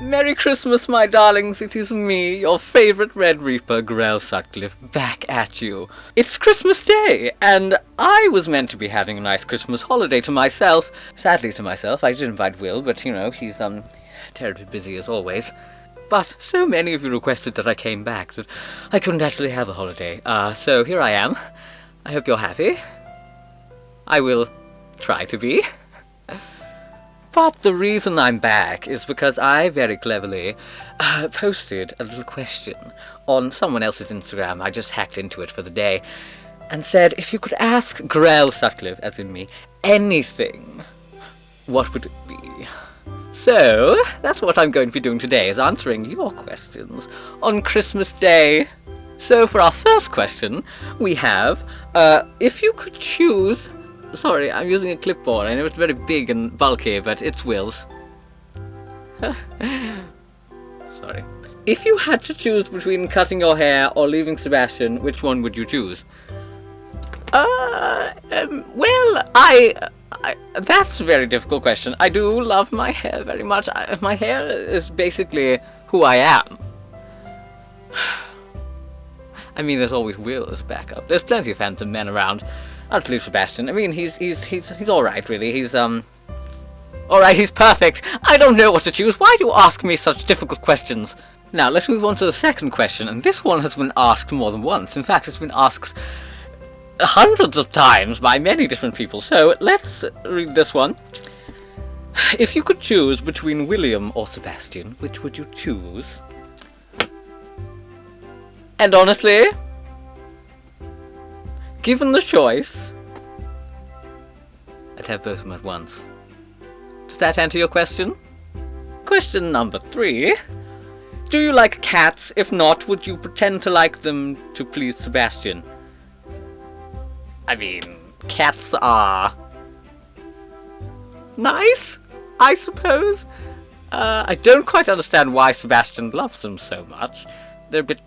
Merry Christmas, my darlings, it is me, your favourite Red Reaper, Grell Sutcliffe, back at you. It's Christmas Day, and I was meant to be having a nice Christmas holiday to myself. Sadly to myself, I did invite Will, but, you know, he's, terribly busy as always. But so many of you requested that I came back that I couldn't actually have a holiday. So here I am. I hope you're happy. I will try to be. But the reason I'm back is because I very cleverly posted a little question on someone else's Instagram. I just hacked into it for the day and said, if you could ask Grell Sutcliffe, as in me, anything, what would it be? So, that's what I'm going to be doing today, is answering your questions on Christmas Day. So for our first question, we have, if you could choose... Sorry, I'm using a clipboard. I know it's very big and bulky, but it's Will's. Sorry. If you had to choose between cutting your hair or leaving Sebastian, which one would you choose? Well, that's a very difficult question. I do love my hair very much. My hair is basically who I am. I mean, there's always Will as backup. There's plenty of handsome men around. I'd leave Sebastian. I mean, he's alright, really. He's alright, he's perfect. I don't know what to choose. Why do you ask me such difficult questions? Now, let's move on to the second question, and this one has been asked more than once. In fact, it's been asked hundreds of times by many different people. So, let's read this one. If you could choose between William or Sebastian, which would you choose? And honestly, given the choice, I'd have both of them at once. Does that answer your question? Question number 3. Do you like cats? If not, would you pretend to like them to please Sebastian? I mean, cats are nice, I suppose. I don't quite understand why Sebastian loves them so much. They're a bit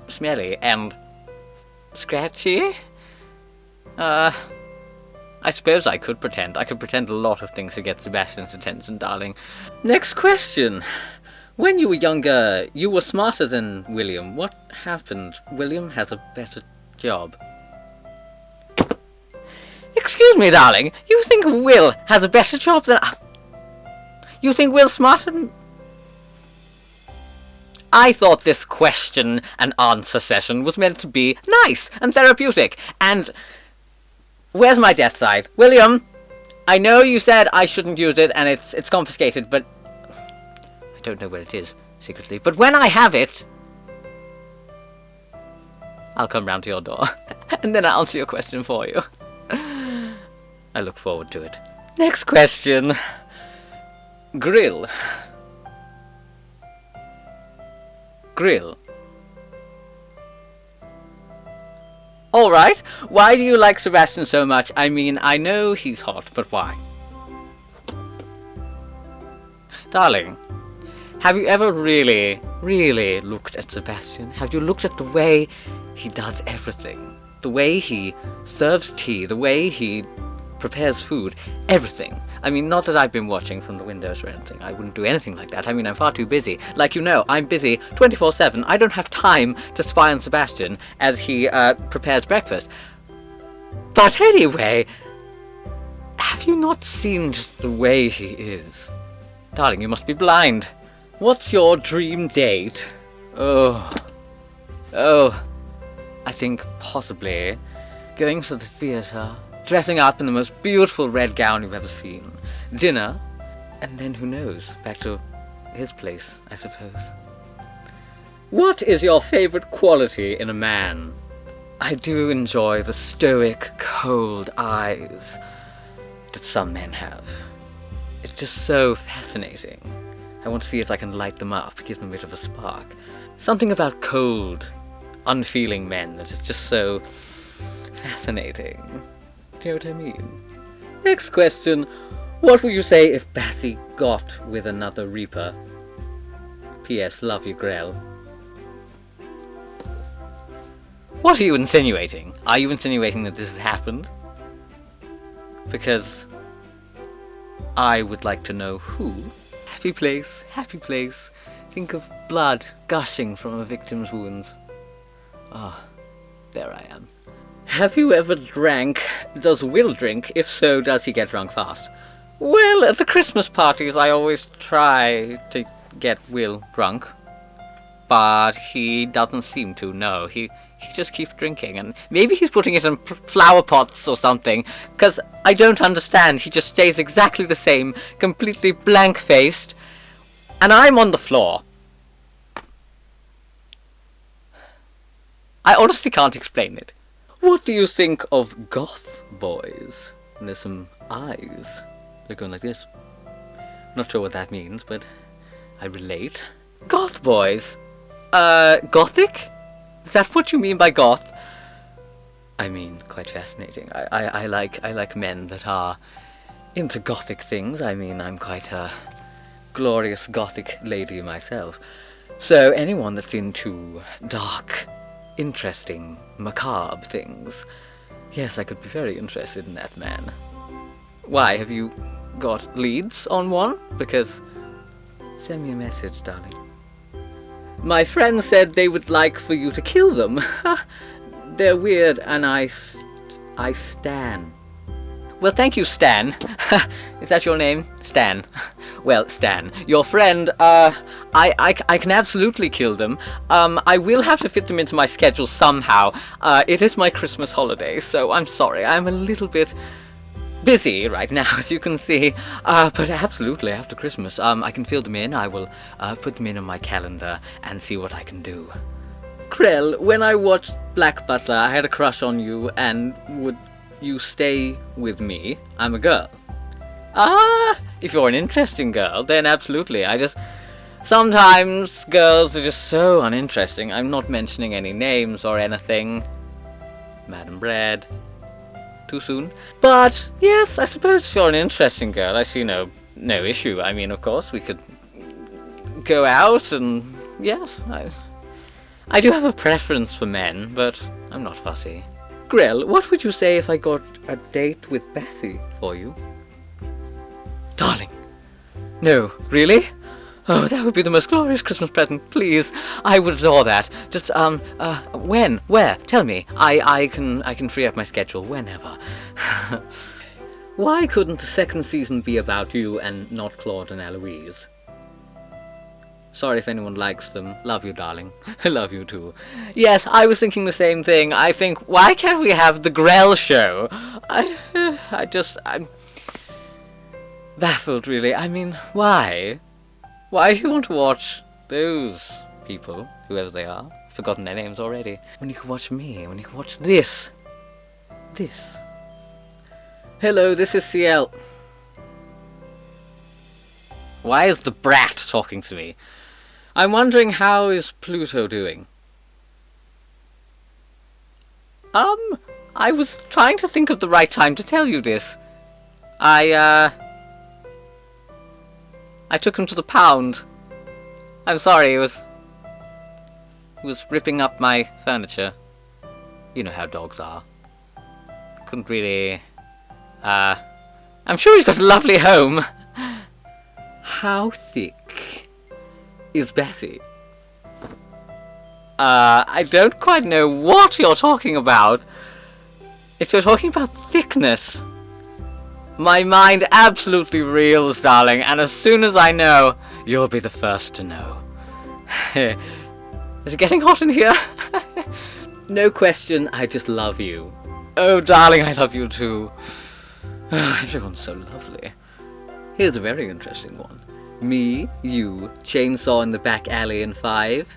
smelly and scratchy. I suppose I could pretend. I could pretend a lot of things to get Sebastian's attention, darling. Next question. When you were younger, you were smarter than William. What happened? William has a better job. Excuse me, darling. You think Will has a better job than... You think Will's smarter than... I thought this question and answer session was meant to be nice and therapeutic, and... Where's my death scythe? William, I know you said I shouldn't use it and it's confiscated, but... I don't know where it is, secretly. But when I have it, I'll come round to your door, and then I'll answer your question for you. I look forward to it. Next question. Grill. Alright, why do you like Sebastian so much? I mean, I know he's hot, but why? Darling, have you ever really looked at Sebastian? Have you looked at the way he does everything? The way he serves tea, the way he prepares food, everything. I mean, not that I've been watching from the windows or anything. I wouldn't do anything like that. I mean, I'm far too busy. Like you know, I'm busy 24/7. I don't have time to spy on Sebastian as he prepares breakfast. But anyway, have you not seen just the way he is? Darling, you must be blind. What's your dream date? Oh, I think possibly going to the theatre, dressing up in the most beautiful red gown you've ever seen, dinner, and then who knows, back to his place, I suppose. What is your favourite quality in a man? I do enjoy the stoic, cold eyes that some men have. It's just so fascinating. I want to see if I can light them up, give them a bit of a spark. Something about cold, unfeeling men that is just so fascinating. Do you know what I mean? Next question. What would you say if Bathy got with another Reaper? P.S. Love you, Grell. What are you insinuating? Are you insinuating that this has happened? Because I would like to know who. Happy place, happy place. Think of blood gushing from a victim's wounds. Ah, there I am. Have you ever drank? Does Will drink? If so, does he get drunk fast? Well, at the Christmas parties I always try to get Will drunk. But he doesn't seem to, no. He just keeps drinking, and maybe he's putting it in flower pots or something, because I don't understand. He just stays exactly the same, completely blank-faced, and I'm on the floor. I honestly can't explain it. What do you think of Goth boys? And there's some eyes. They're going like this. Not sure what that means, but I relate. Goth boys? Gothic? Is that what you mean by goth? I mean, quite fascinating. I like men that are into gothic things. I mean, I'm quite a glorious gothic lady myself. So anyone that's into dark, interesting, macabre things, yes, I could be very interested in that man. Why, have you got leads on one? Because send me a message, darling. My friend said they would like for you to kill them. They're weird, and I stan. Well, thank you, Stan. Is that your name? Stan. Well, Stan, your friend, I can absolutely kill them. I will have to fit them into my schedule somehow. It is my Christmas holiday, so I'm sorry. I'm a little bit busy right now, as you can see, but absolutely after Christmas, I can fill them in. I will put them in on my calendar and see what I can do. Grell, when I watched Black Butler, I had a crush on you, and would you stay with me? I'm a girl. If you're an interesting girl, then absolutely. Sometimes girls are just so uninteresting. I'm not mentioning any names or anything. Madam Bread. Too soon. But yes, I suppose if you're an interesting girl, I see no issue. I mean, of course, we could go out, and yes, I do have a preference for men, but I'm not fussy. Grell, what would you say if I got a date with Bethy for you? Darling. No, really? Oh, that would be the most glorious Christmas present, please. I would adore that. Just, when? Where? Tell me. I can free up my schedule whenever. Why couldn't the second season be about you and not Claude and Eloise? Sorry if anyone likes them. Love you, darling. I love you too. Yes, I was thinking the same thing. I think, why can't we have the Grell show? I'm baffled, really. I mean, why? Why do you want to watch those people, whoever they are? I've forgotten their names already. When you can watch me, when you can watch this. This. Hello, this is CL. Why is the brat talking to me? I'm wondering, how is Pluto doing? I was trying to think of the right time to tell you this. I took him to the pound. I'm sorry, he was ripping up my furniture. You know how dogs are. Couldn't really... I'm sure he's got a lovely home. How thick is Bethy? I don't quite know what you're talking about. If you're talking about thickness, my mind absolutely reels, darling, and as soon as I know, you'll be the first to know. Is it getting hot in here? No question, I just love you. Oh, darling, I love you too. Everyone's so lovely. Here's a very interesting one. Me, you, chainsaw in the back alley in 5.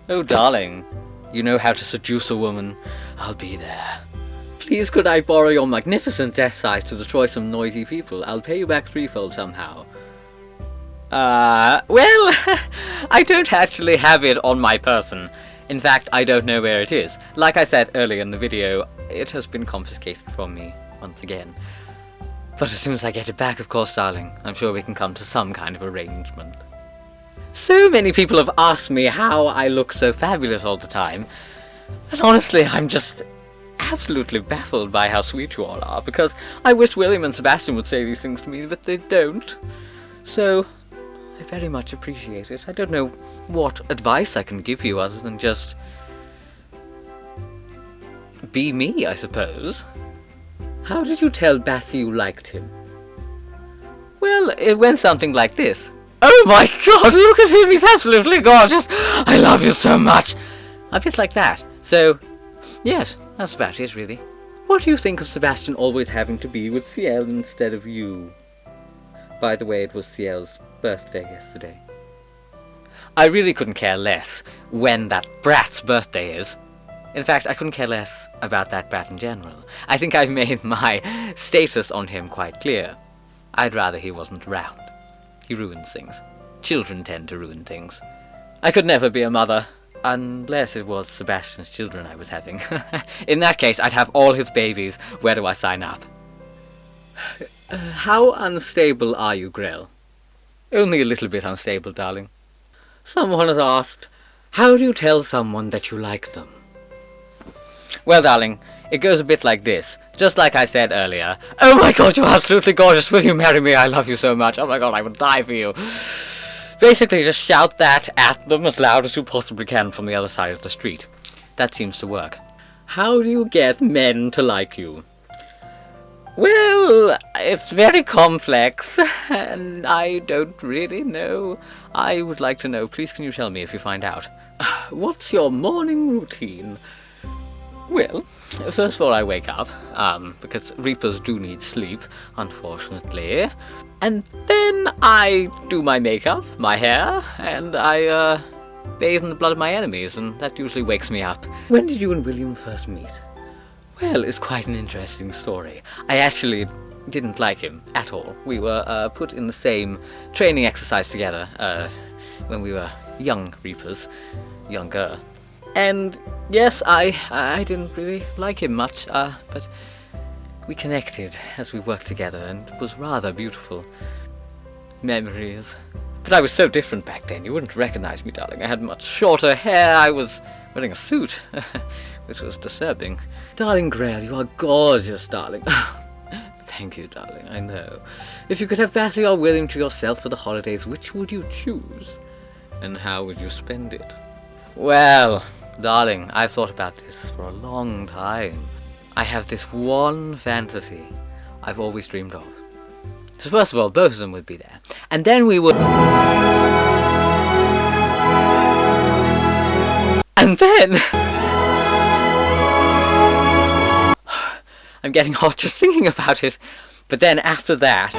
Oh, darling, you know how to seduce a woman. I'll be there. Please could I borrow your magnificent death size to destroy some noisy people? I'll pay you back threefold somehow. Well, I don't actually have it on my person. In fact, I don't know where it is. Like I said earlier in the video, it has been confiscated from me once again. But as soon as I get it back, of course, darling, I'm sure we can come to some kind of arrangement. So many people have asked me how I look so fabulous all the time. And honestly, I'm just absolutely baffled by how sweet you all are, because I wish William and Sebastian would say these things to me, but they don't. So, I very much appreciate it. I don't know what advice I can give you other than just be me, I suppose. How did you tell Bassy you liked him? Well, it went something like this. Oh my god, look at him, he's absolutely gorgeous! I love you so much! A bit like that. So, yes, that's about it, really. What do you think of Sebastian always having to be with Ciel instead of you? By the way, it was Ciel's birthday yesterday. I really couldn't care less when that brat's birthday is. In fact, I couldn't care less about that brat in general. I think I've made my status on him quite clear. I'd rather he wasn't around. He ruins things. Children tend to ruin things. I could never be a mother, unless it was Sebastian's children I was having. In that case, I'd have all his babies. Where do I sign up? How unstable are you, Grell? Only a little bit unstable, darling. Someone has asked, how do you tell someone that you like them? Well, darling, it goes a bit like this. Just like I said earlier. Oh my god, you're absolutely gorgeous. Will you marry me? I love you so much. Oh my god, I would die for you. Basically, just shout that at them as loud as you possibly can from the other side of the street. That seems to work. How do you get men to like you? Well, it's very complex, and I don't really know. I would like to know. Please, can you tell me if you find out? What's your morning routine? Well, first of all, I wake up, because Reapers do need sleep, unfortunately. And then I do my makeup, my hair, and I, bathe in the blood of my enemies, and that usually wakes me up. When did you and William first meet? Well, it's quite an interesting story. I actually didn't like him at all. We were, put in the same training exercise together, when we were young Reapers. Younger. And yes, I didn't really like him much, but we connected as we worked together, and it was rather beautiful. Memories. But I was so different back then, you wouldn't recognize me, darling. I had much shorter hair, I was wearing a suit, which was disturbing. Darling Grell, you are gorgeous, darling. Thank you, darling, I know. If you could have Bassy or William to yourself for the holidays, which would you choose? And how would you spend it? Well, darling, I've thought about this for a long time. I have this one fantasy I've always dreamed of. So first of all, both of them would be there. And then we would... And then... I'm getting hot just thinking about it. But then after that...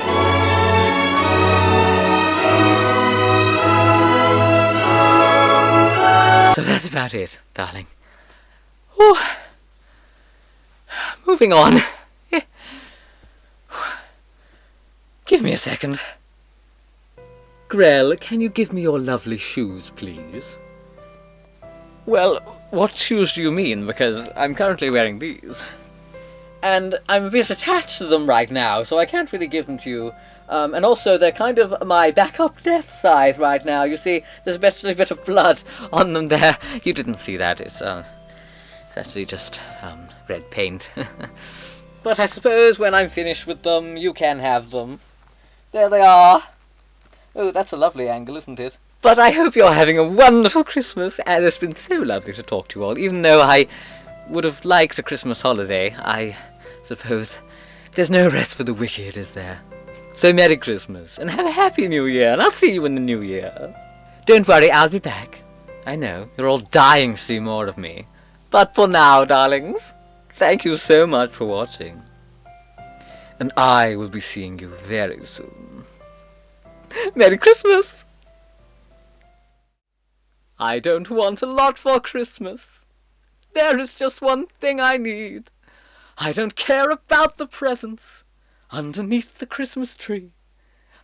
So that's about it, darling. Ooh. Moving on. Give me a second. Grell, can you give me your lovely shoes, please? Well, what shoes do you mean? Because I'm currently wearing these. And I'm a bit attached to them right now, so I can't really give them to you. And also, they're kind of my backup death size right now. You see, there's actually a bit of blood on them there. You didn't see that. It's actually just red paint. But I suppose when I'm finished with them, you can have them. There they are. Oh, that's a lovely angle, isn't it? But I hope you're having a wonderful Christmas, and it's been so lovely to talk to you all. Even though I would have liked a Christmas holiday, I suppose there's no rest for the wicked, is there? So Merry Christmas, and have a Happy New Year, and I'll see you in the New Year. Don't worry, I'll be back. I know, you're all dying to see more of me. But for now, darlings, thank you so much for watching. And I will be seeing you very soon. Merry Christmas! I don't want a lot for Christmas. There is just one thing I need. I don't care about the presents underneath the Christmas tree.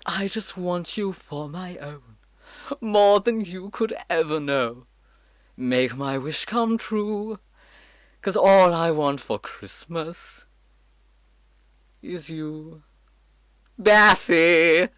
I just want you for my own, more than you could ever know. Make my wish come true, 'cause all I want for Christmas is you. Bassy!